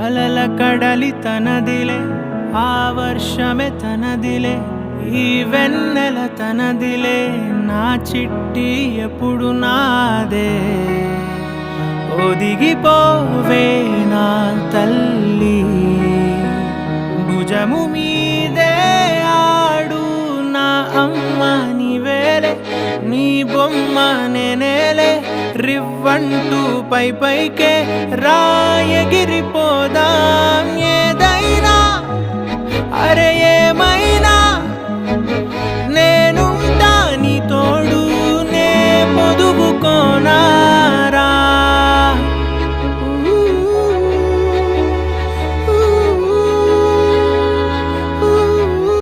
అలల కడలి తనదిలే, ఆ వర్షమే తనదిలే, ఈ వెన్నెల తనదిలే, నా చిట్టి ఎప్పుడు నాదే. ఒదిగిపోవే నా తల్లి, భుజము మీదే ఆడు నా అమ్మ నీవేలే, నీ బొమ్మ నేనేలే, రివ్వంటూ పై పైకే రాయగిరిపోదాం ఏదైనా, అరే ఏమై